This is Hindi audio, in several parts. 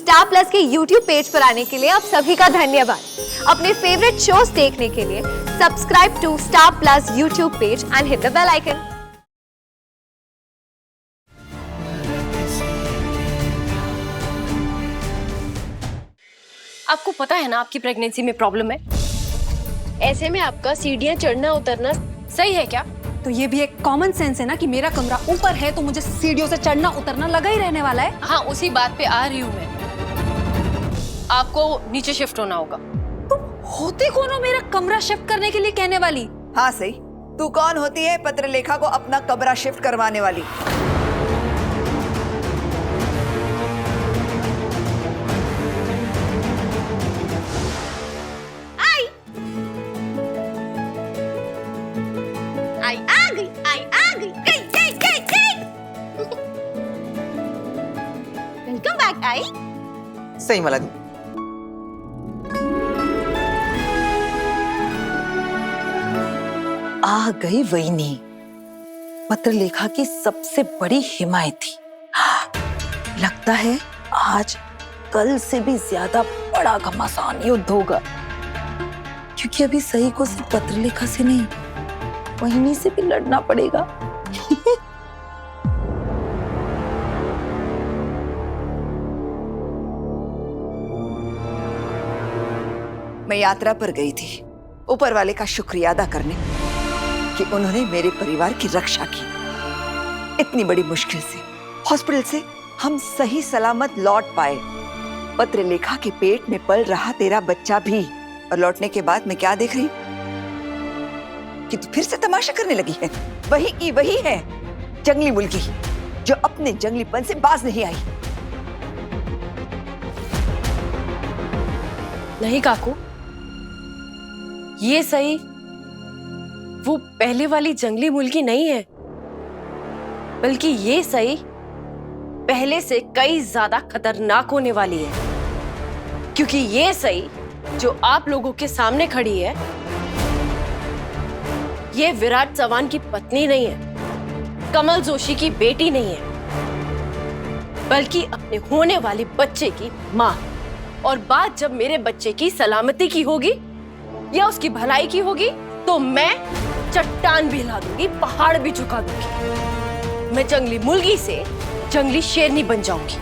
स्टार प्लस के YouTube पेज पर आने के लिए आप सभी का धन्यवाद। अपने फेवरेट शोज देखने के लिए subscribe to Star Plus YouTube page and hit the bell icon. आपको पता है ना आपकी प्रेगनेंसी में प्रॉब्लम है। ऐसे में आपका सीढ़ियां चढ़ना उतरना सही है क्या? तो ये भी एक कॉमन सेंस है ना कि मेरा कमरा ऊपर है तो मुझे सीढ़ियों से चढ़ना उतरना लगा ही रहने वाला है। हाँ, उसी बात पे आ रही हूँ मैं। आपको नीचे शिफ्ट होना होगा। तुम होती कौन हो मेरा कमरा शिफ्ट करने के लिए कहने वाली? हाँ सही, तू कौन होती है पत्रलेखा को अपना कमरा शिफ्ट करवाने वाली? Welcome back I. सही मला दी। आ गई वहीनी, पत्रलेखा की सबसे बड़ी हिमायती। लगता है आज कल से भी ज्यादा बड़ा घमासान युद्ध होगा, क्योंकि अभी सही को सिर्फ पत्रलेखा से नहीं वहीनी से भी लड़ना पड़ेगा। मैं यात्रा पर गई थी ऊपर वाले का शुक्रिया अदा करने कि उन्होंने मेरे परिवार की रक्षा की। इतनी बड़ी मुश्किल से हॉस्पिटल से हम सही सलामत लौट पाए। पत्रलेखा के पेट में पल रहा तेरा बच्चा भी, और लौटने के बाद मैं क्या देख रही कि तू फिर से तमाशा करने लगी है। वही की वही है जंगली मुर्गी जो अपने जंगलीपन से बाज नहीं आई। नहीं काकू, ये सही वो पहले वाली जंगली मुर्गी नहीं है, बल्कि ये सही पहले से कई ज्यादा खतरनाक होने वाली है। क्योंकि ये सही जो आप लोगों के सामने खड़ी है, ये विराट चव्हाण की पत्नी नहीं है, कमल जोशी की बेटी नहीं है, बल्कि अपने होने वाले बच्चे की माँ। और बात जब मेरे बच्चे की सलामती की होगी या उसकी भलाई की होगी, तो मैं चट्टान भी हिला दूंगी, पहाड़ भी झुका दूंगी। मैं जंगली मुर्गी से जंगली शेरनी बन जाऊंगी।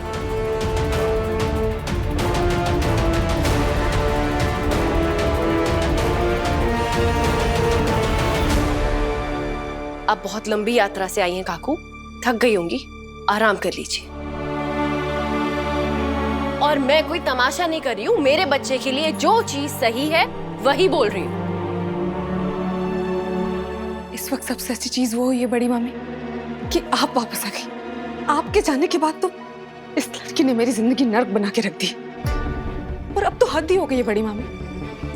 आप बहुत लंबी यात्रा से आई हैं काकू, थक गई होंगी, आराम कर लीजिए। और मैं कोई तमाशा नहीं कर रही हूँ, मेरे बच्चे के लिए जो चीज सही है वही बोल रही हूँ। इस वक्त सबसे अच्छी चीज वो हुई है बड़ी मामी कि आप वापस आ गई। आपके जाने के बाद तो इस लड़की ने मेरी जिंदगी नर्क बना के रख दी। और अब तो हद ही हो गई है बड़ी मामी।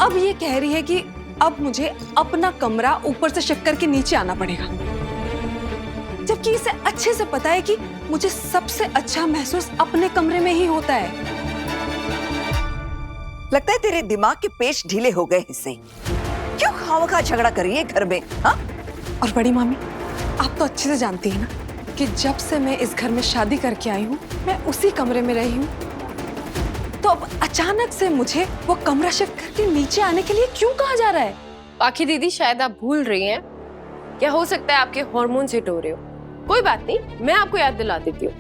अब ये कह रही है कि अब मुझे अपना कमरा ऊपर से शिफ्ट करके नीचे आना पड़ेगा, जबकि इसे अच्छे से पता है कि मुझे सबसे अच्छा महसूस अपने कमरे में ही होता है। लगता है तेरे दिमाग के पेच ढीले हो गए इससे। क्यों खामखा झगड़ा कर रही है घर में? हाँ? और बड़ी मामी, आप तो अच्छे से जानती है ना कि जब से मैं इस घर में शादी करके आई हूँ, मैं उसी कमरे में रही हूँ। तो अब अचानक से मुझे वो कमरा शिफ्ट करके नीचे आने के लिए क्यों कहा जा रहा है? बाकी दीदी, शायद आप भूल रही हैं, या हो सकता है आपके हार्मोन हिट हो रहे हो। कोई बात नहीं, मैं आपको याद दिला देती हूँ।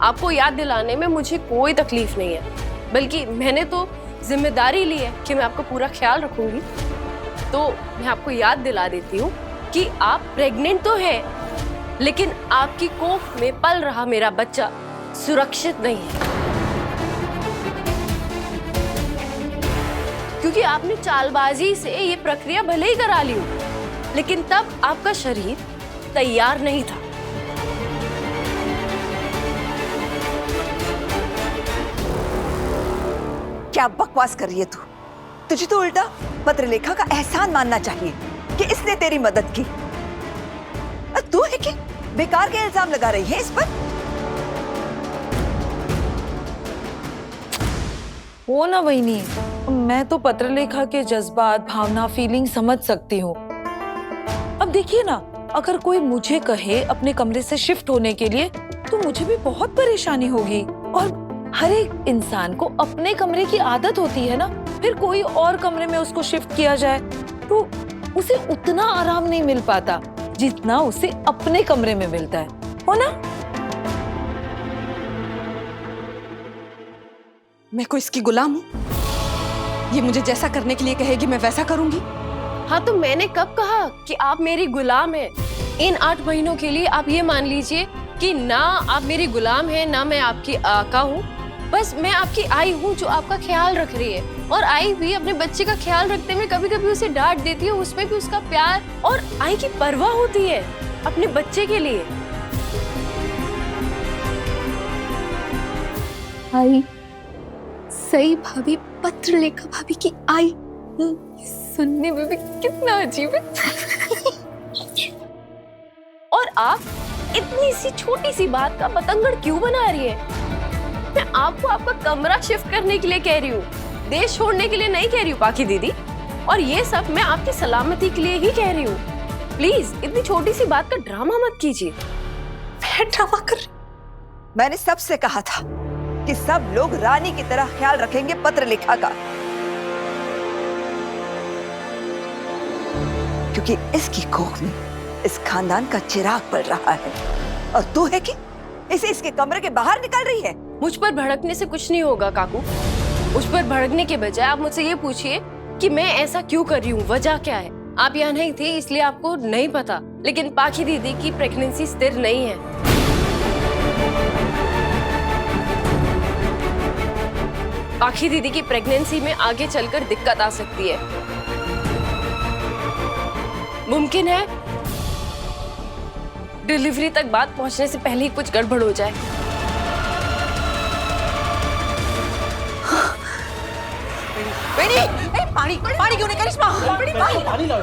आपको याद दिलाने में मुझे कोई तकलीफ नहीं है, बल्कि मैंने तो जिम्मेदारी ली है कि मैं आपका पूरा ख्याल रखूंगी। तो मैं आपको याद दिला देती हूँ कि आप प्रेग्नेंट तो हैं, लेकिन आपकी कोख में पल रहा मेरा बच्चा सुरक्षित नहीं है। क्योंकि आपने चालबाजी से ये प्रक्रिया भले ही करा ली हो, लेकिन तब आपका शरीर तैयार नहीं था। क्या बकवास कर रही है तू? तुझे तो उल्टा पत्रलेखा का एहसान मानना चाहिए कि इसने तेरी मदद की। तू है कि बेकार के इल्जाम लगा रही है इस पर? वो ना वहीनी, मैं तो पत्रलेखा के जज्बात, भावना, फीलिंग समझ सकती हूँ। अब देखिए ना, अगर कोई मुझे कहे अपने कमरे से शिफ्ट होने के लिए, तो मुझे भी बहुत परेशानी होगी। और हर एक इंसान को अपने कमरे की आदत होती है ना, फिर कोई और कमरे में उसको शिफ्ट किया जाए तो उसे उतना आराम नहीं मिल पाता जितना उसे अपने कमरे में मिलता है, हो ना? मैं कोई इसकी गुलाम हूँ? ये मुझे जैसा करने के लिए कहेगी मैं वैसा करूंगी। हाँ, तो मैंने कब कहा कि आप मेरी गुलाम हैं? इन 8 महीनों के लिए आप ये मान लीजिए कि ना आप मेरी गुलाम हैं, ना मैं आपकी आका हूँ। बस मैं आपकी आई हूँ जो आपका ख्याल रख रही है, और आई भी अपने बच्चे का ख्याल रखते में कभी कभी उसे डांट देती है, उसमें भी उसका प्यार और आई की परवाह होती है अपने बच्चे के लिए। आई सही भाभी, पत्रलेखा भाभी की आई। सुनने में भी कितना अजीब है। और आप इतनी सी छोटी सी बात का बतंगड़ क्यों बना रही है? मैं आपको आपका कमरा शिफ्ट करने के लिए कह रही हूँ, देश छोड़ने के लिए नहीं कह रही हूँ पाखी दीदी। और ये सब मैं आपकी सलामती के लिए ही कह रही हूँ। प्लीज इतनी छोटी सी बात का ड्रामा मत कीजिए। मैं ड्रामा कर रही? मैंने सबसे कहा था कि सब लोग रानी की तरह ख्याल रखेंगे पत्रलेखा का, क्योंकि इसकी कोख में इस खानदान का चिराग पड़ रहा है, और तू है कि इसे इसके कमरे के बाहर निकाल रही है। मुझ पर भड़कने से कुछ नहीं होगा काकू। मुझ पर भड़कने के बजाय आप मुझसे ये पूछिए कि मैं ऐसा क्यों कर रही हूँ, वजह क्या है। आप यहाँ नहीं थे इसलिए आपको नहीं पता, लेकिन पाखी दीदी की प्रेगनेंसी स्थिर नहीं है। पाखी दीदी की प्रेगनेंसी में आगे चलकर दिक्कत आ सकती है। मुमकिन है डिलीवरी तक बात पहुंचने से पहले ही कुछ गड़बड़ हो जाए। पानी पानी क्यों नहीं करिश्मा? पानी लाओ।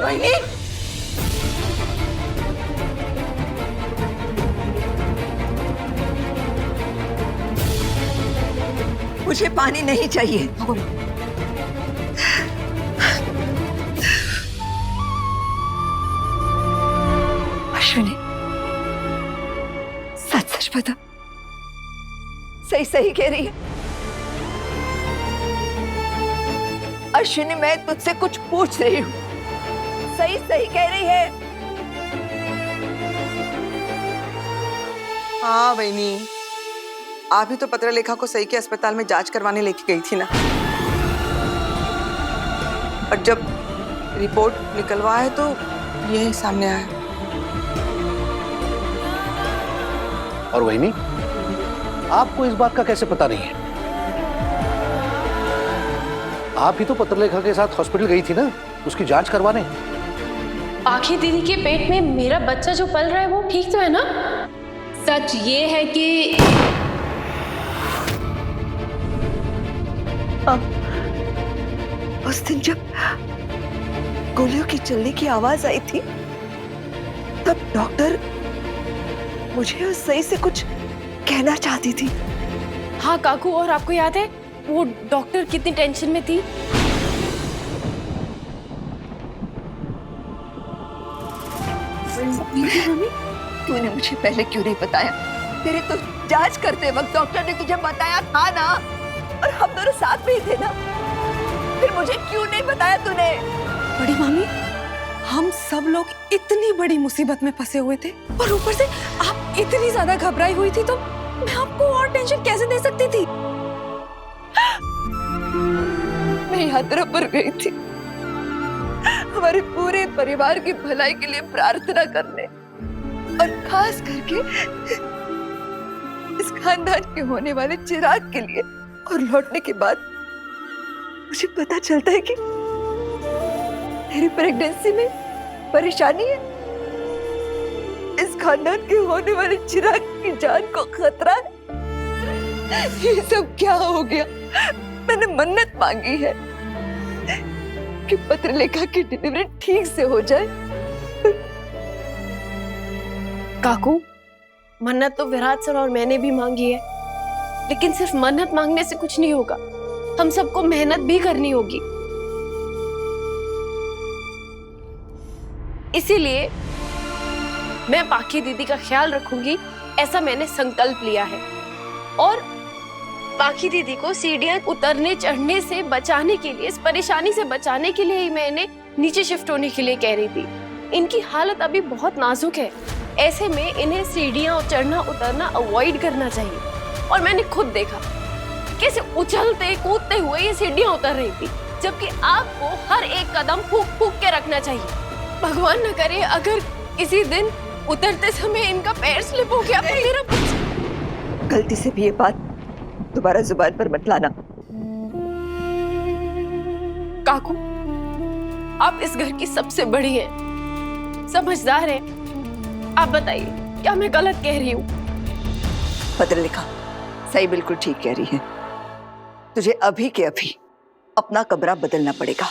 मुझे पानी नहीं चाहिए। अश्विनी, सच सच बता, सही सही कह रही है। अश्विनी, मैं तुझसे कुछ पूछ रही हूँ, सही सही कह रही है। हाँ बहनी, आप ही तो पत्रलेखा को सही के अस्पताल में जांच करवाने लेके गई थी ना, और जब रिपोर्ट निकलवा है तो ये सामने आया। और वहीनी, आपको इस बात का कैसे पता नहीं है? आप ही तो पत्रलेखा के साथ हॉस्पिटल गई थी ना उसकी जांच करवाने। पाखी दीदी के पेट में मेरा बच्चा जो पल रहा है वो ठीक तो है ना? सच ये है कि उस दिन जब गोलियों की चलने की आवाज आई थी, तब डॉक्टर मुझे सही से कुछ कहना चाहती थी। हाँ काकू, और आपको याद है वो डॉक्टर कितनी टेंशन में थी? तूने मुझे पहले क्यों नहीं बताया? तेरे तो जांच करते वक्त डॉक्टर ने तुझे बताया था ना, और हम दोनों साथ में ही थे ना, फिर मुझे क्यों नहीं बताया तूने? बड़ी मामी, हम सब लोग इतनी बड़ी मुसीबत में फंसे हुए थे, और ऊपर से आप इतनी ज्यादा घबराई हुई थी, तो मैं आपको और टेंशन कैसे दे सकती थी? मैं यात्रा पर गई थी हमारे पूरे परिवार की भलाई के लिए प्रार्थना करने, और खास करके इस खानदान के होने वाले चिराग के लिए। और लौटने के बाद मुझे पता चलता है कि मेरी प्रेगनेंसी में परेशानी है, इस खानदान के होने वाले चिराग की जान को खतरा है। ये सब क्या हो गया? मैंने मन्नत मांगी है कि पत्रलेखा की डिलीवरी ठीक से हो जाए। काकू, मन्नत तो विराट सर और मैंने भी मांगी है, लेकिन सिर्फ मन्नत मांगने से कुछ नहीं होगा। हम सबको मेहनत भी करनी होगी। इसीलिए मैं पाखी दीदी का ख्याल रखूंगी, ऐसा मैंने संकल्प लिया है। और बाकी दीदी को सीढ़ियां उतरने चढ़ने से बचाने के लिए, इस परेशानी से बचाने के लिए ही मैं इन्हें नीचे शिफ्ट होने के लिए कह रही थी। इनकी हालत अभी बहुत नाजुक है, ऐसे में इन्हें सीढ़ियां चढ़ना उतरना अवॉइड करना चाहिए। और मैंने खुद देखा कैसे उछलते कूदते हुए ये सीढ़ियां उतर रही थी, जबकि आपको हर एक कदम फूक फूक के रखना चाहिए। भगवान न करे अगर किसी दिन उतरते समय इनका पैर स्लिप हो गया तो मेरा गलती से भी ये बात दोबारा जुबान पर मत लाना। काकू, आप इस घर की सबसे बड़ी हैं, समझदार हैं। आप बताइए क्या मैं गलत कह रही हूँ? भद्रलेखा सही बिल्कुल ठीक कह रही है। तुझे अभी के अभी अपना कमरा बदलना पड़ेगा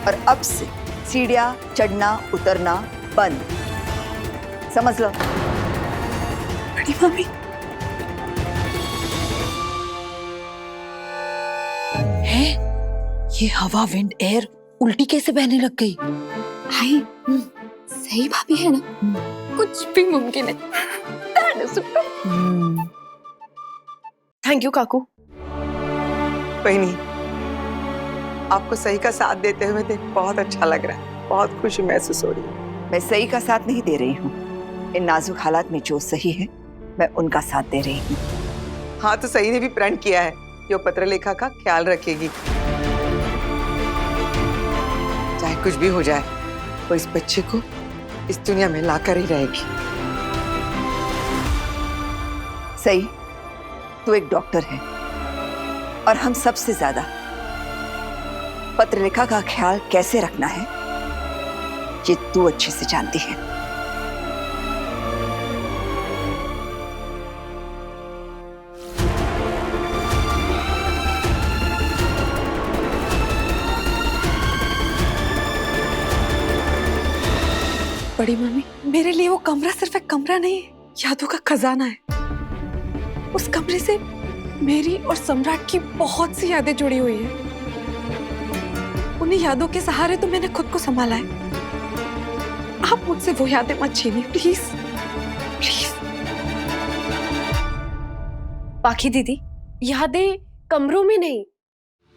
और अब से सीढ़ियां चढ़ना उतरना बंद, समझ लो। बड़ी मम्मी, है ये हवा विंड एयर उल्टी कैसे बहने लग गई? आई सही भाभी है ना, कुछ भी मुमकिन है। थैंक यू काकू। बहनी, आपको सही का साथ देते हुए देख बहुत अच्छा लग रहा है, बहुत खुशी महसूस हो रही है। मैं सही का साथ नहीं दे रही हूँ, इन नाजुक हालात में जो सही है मैं उनका साथ दे रही हूँ। हाँ, तो सही ने भी प्रण किया है कि वो पत्रलेखा का ख्याल रखेगी, चाहे कुछ भी हो जाए वो इस बच्चे को इस दुनिया में लाकर ही रहेगी। सही, तू एक डॉक्टर है और हम सबसे ज्यादा पत्रलेखा का ख्याल कैसे रखना है ये तू अच्छे से जानती है। बड़ी मम्मी, मेरे लिए वो कमरा सिर्फ एक कमरा नहीं है, यादों का खजाना है। उस कमरे से मेरी और सम्राट की बहुत सी यादें जुड़ी हुई है। उन्हीं यादों के सहारे तो मैंने खुद को संभाला है। आप मुझसे वो यादें मत छीनिए प्लीज, प्लीज। बाकी दीदी, यादें कमरों में नहीं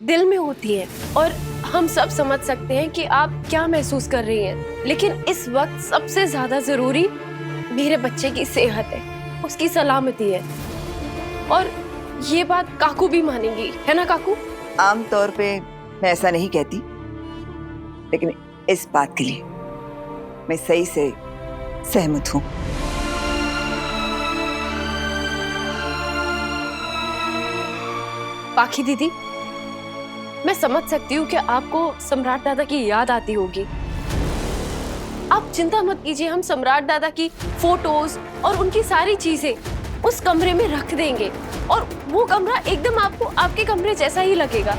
दिल में होती हैं, और हम सब समझ सकते हैं कि आप क्या महसूस कर रही हैं। लेकिन इस वक्त सबसे ज्यादा जरूरी मेरे बच्चे की सेहत है, उसकी सलामती है, और ये बात काकू भी मानेंगी, है ना काकू? आमतौर पे मैं ऐसा नहीं कहती, लेकिन इस बात के लिए मैं सही से सहमत हूँ। बाकी दीदी, मैं समझ सकती हूँ कि आपको सम्राट दादा की याद आती होगी। आप चिंता मत कीजिए, हम सम्राट दादा की फोटोज और उनकी सारी चीजें उस कमरे में रख देंगे, और वो कमरा एकदम आपको आपके कमरे जैसा ही लगेगा।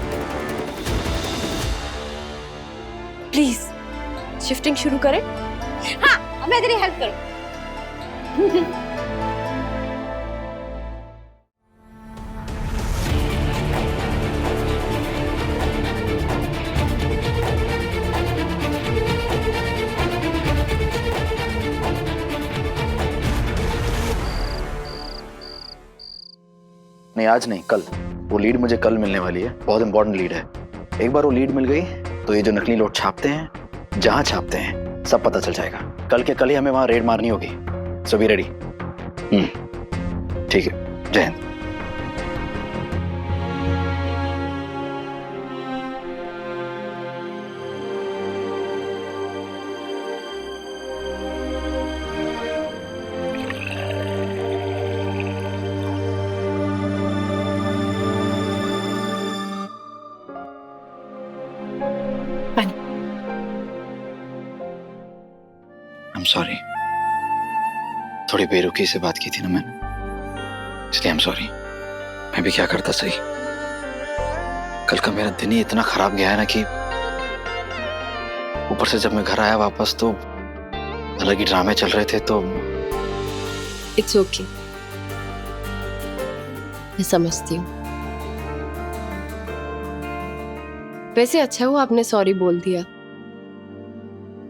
प्लीज शिफ्टिंग शुरू करें। हाँ, मैं तेरी हेल्प करूँ। नहीं, आज नहीं, कल। वो लीड मुझे कल मिलने वाली है, बहुत इंपॉर्टेंट लीड है। एक बार वो लीड मिल गई तो ये जो नकली नोट छापते हैं, जहां छापते हैं, सब पता चल जाएगा। कल के कल ही हमें वहां रेड मारनी होगी। सो बी रेडी। ठीक है, जय हिंद। I'm sorry. थोड़ी बेरुखी से बात की थी ना मैंने, इसलिए I'm sorry। मैं भी क्या करता सही। कल का मेरा दिन ही इतना खराब गया है ना कि ऊपर से जब मैं घर आया वापस तो अलग ही ड्रामे चल रहे थे। तो इट्स ओके, मैं समझती हूँ। वैसे अच्छा हुआ आपने सॉरी बोल दिया,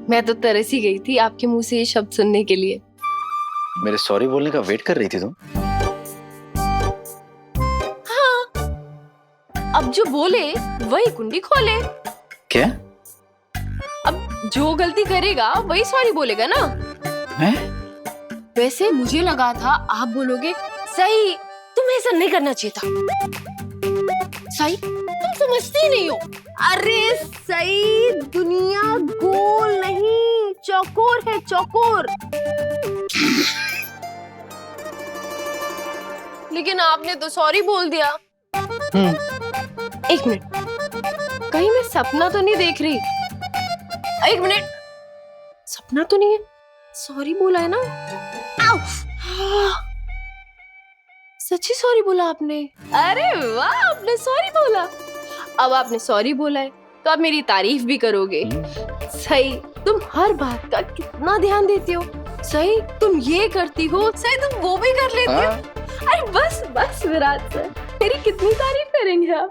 मैं तो तरस ही गई थी आपके मुंह से ये शब्द सुनने के लिए। मेरे सॉरी बोलने का वेट कर रही थी तुम? अब जो बोले वही कुंडी खोले। क्या? अब जो गलती करेगा वही सॉरी बोलेगा ना। हैं? वैसे मुझे लगा था आप बोलोगे सही तुम्हें ऐसा नहीं करना चाहिए था। सही तुम समझती ही नहीं हो। अरे सही दुनिया गोल नहीं चौकोर है, चौकोर। लेकिन आपने तो सॉरी बोल दिया। एक मिनट, कहीं मैं सपना तो नहीं देख रही? एक मिनट, सपना तो नहीं है? सॉरी बोला है ना? सच्ची सॉरी बोला आपने? अरे वाह, आपने सॉरी बोला। अब आपने सॉरी बोला है तो आप मेरी तारीफ भी करोगे। सही तुम हर बात का कितना ध्यान देती हो। सही तुम ये करती हो, सही तुम वो भी कर लेती हो। अरे बस बस विराट सर, मेरी कितनी तारीफ करेंगे आप?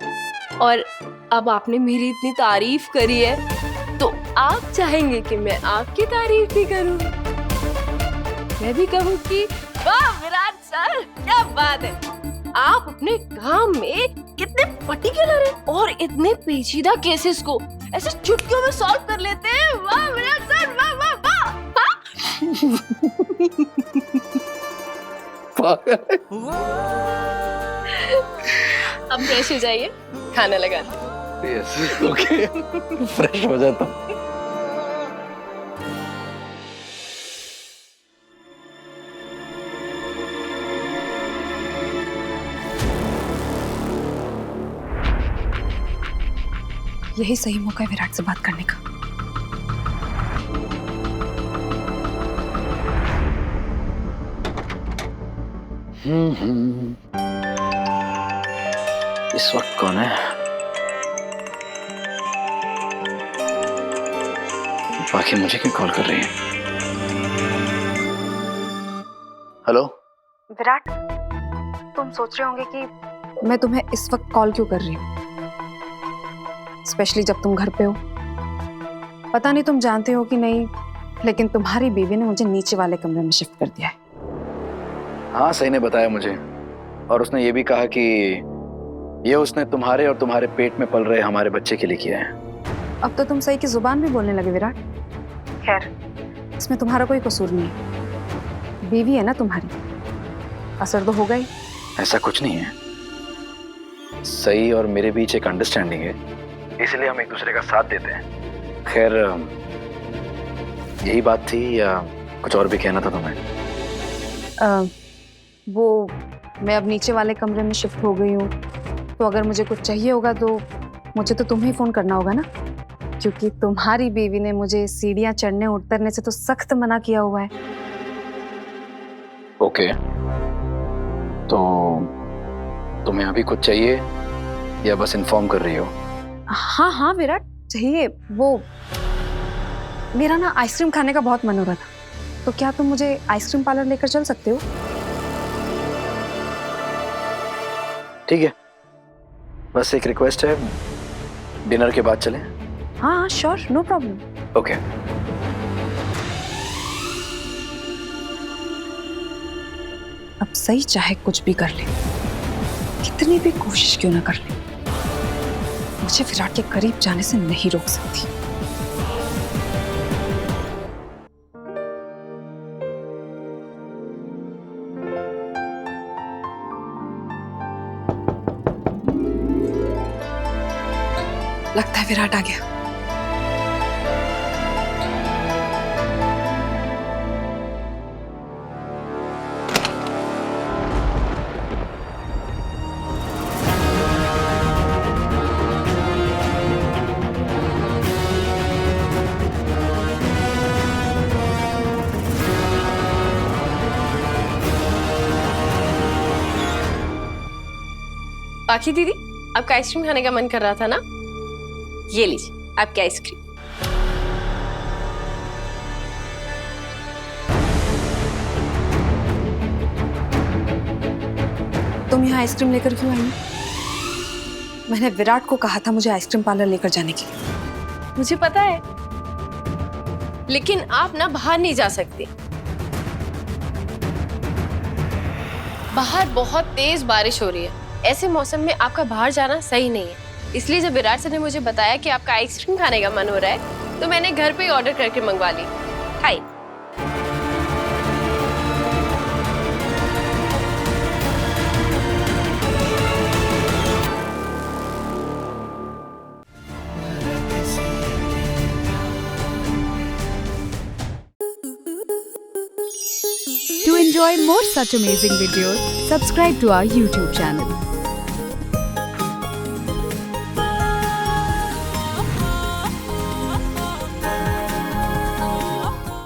और अब आपने मेरी इतनी तारीफ करी है तो आप चाहेंगे कि मैं आपकी तारीफ भी करूं। मैं भी कहूं कि वाह विराट सर, क्या बात है। आप अपने काम में कितने पर्टिकुलर हैं और इतने पेचीदा केसेस को ऐसे चुटकियों में सॉल्व कर लेते हैं। वाह विराट सर, वाह वाह वाह। अब फ्रेश हो जाइए, खाना लगा। यस, ओके, फ्रेश हो जाता हूँ। यही सही मौका है विराट से बात करने का। इस वक्त कौन है? बाकी मुझे क्यों कॉल कर रही है? हेलो विराट, तुम सोच रहे होंगे कि मैं तुम्हें इस वक्त कॉल क्यों कर रही हूँ, स्पेशली जब तुम घर पे हो। पता नहीं तुम जानते हो कि नहीं, लेकिन तुम्हारी बीवी ने मुझे नीचे वाले कमरे में शिफ्ट कर दिया है। हाँ, सही ने बताया मुझे, और उसने ये भी कहा कि ये उसने तुम्हारे और तुम्हारे पेट में पल रहे हमारे बच्चे के लिए किया है। अब तो तुम सही की जुबान भी बोलने लगे विराट। खैर, इसमें तुम्हारा कोई कसूर नहीं है, बीवी है ना तुम्हारी, असर तो होगा ही। ऐसा कुछ नहीं है, सही और मेरे बीच एक अंडरस्टैंडिंग है, इसलिए हम एक दूसरे का साथ देते हैं। खैर, यही बात थी या कुछ और भी कहना था तुम्हें? वो मैं अब नीचे वाले कमरे में शिफ्ट हो गई हूँ, तो अगर मुझे कुछ चाहिए होगा तो मुझे तो तुम्हें फोन करना होगा ना, क्योंकि तुम्हारी बीवी ने मुझे सीढ़ियाँ चढ़ने उतरने से तो सख्त मना किया हुआ है। ओके, तो तुम्हें अभी कुछ चाहिए या बस इन्फॉर्म कर रही हो? हाँ हाँ विराट, चाहिए। वो मेरा ना आइसक्रीम खाने का बहुत मन हो रहा था, तो क्या तुम मुझे आइसक्रीम पार्लर लेकर चल सकते हो? ठीक है, बस एक रिक्वेस्ट है, डिनर के बाद चलें? हाँ हाँ श्योर, नो प्रॉब्लम। ओके। अब सही चाहे कुछ भी कर ले, कितनी भी कोशिश क्यों ना कर ले, मुझे विराट के करीब जाने से नहीं रोक सकती। लगता है विराट आ गया। बाकी दीदी, आपका आइसक्रीम खाने का मन कर रहा था ना? ये लीजिए आपकी आइसक्रीम। तुम यहाँ आइसक्रीम लेकर क्यों आई? मैंने विराट को कहा था मुझे आइसक्रीम पार्लर लेकर जाने के लिए। मुझे पता है, लेकिन आप ना बाहर नहीं जा सकते। बाहर बहुत तेज बारिश हो रही है ऐसे मौसम में आपका बाहर जाना सही नहीं है। इसलिए जब विराट सर ने मुझे बताया कि आपका आइसक्रीम खाने का मन हो रहा है तो मैंने घर पे ही ऑर्डर करके मंगवा ली। हाय। To enjoy more such amazing videos, subscribe to our YouTube channel.